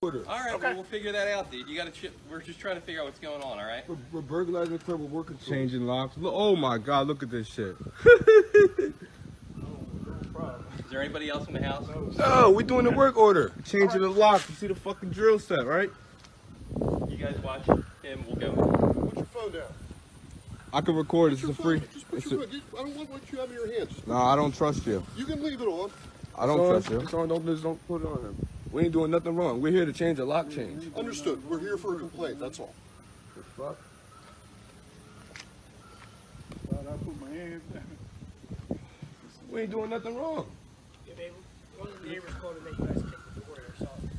Order. All right, well, we'll figure that out, dude. You got to. We're just trying to figure out what's going on. All right. We're burglarizing the club. We're working. Changing locks. Oh my God! Look at this shit. Is there anybody else in the house? Oh, we're doing the work order. Changing the locks. You see the fucking drill set, right? You guys watch him. We'll go. Put your phone down. I can record. It's a free. Just put your phone. I don't want what you have in your hands. No, I don't trust you. You can leave it on. I don't trust you. It's on. Don't put it on him. We ain't doing nothing wrong. We're here to change a lock change. Understood. We're here for a complaint. That's all. The fuck? I put my hands down. We ain't doing nothing wrong. Yeah, baby. One of the neighbors called to make you guys kick the door or something.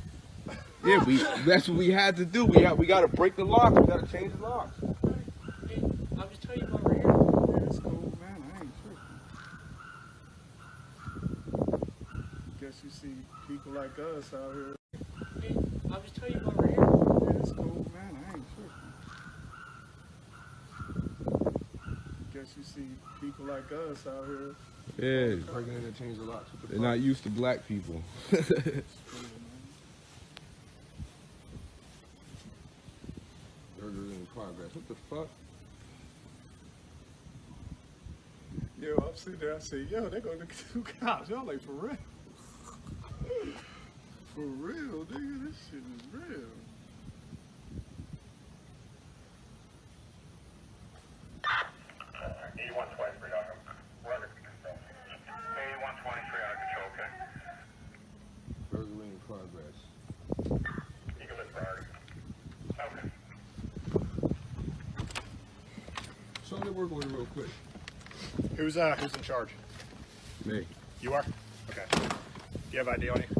Yeah, that's what we had to do. We got to break the locks. We got to change the locks. Hey, I'll just tell you while we're here. Yeah, it's cool, man. I ain't tripping. Guess you see people like us out here. Hey, I'll just tell you while we're here. Yeah, it's cool, man. I ain't tripping. Guess you see people like us out here. Yeah, Breaking in and change the locks. they're not used to black people. Burglary in progress. What the fuck? Yo, I'm sitting there. I say, yo, they gonna look at 2 cops. Y'all like, for real? For real, nigga. This shit is real. Burglary in progress. Show me the work order real quick. Who's in charge? Me. You are? Okay. Do you have ID on you?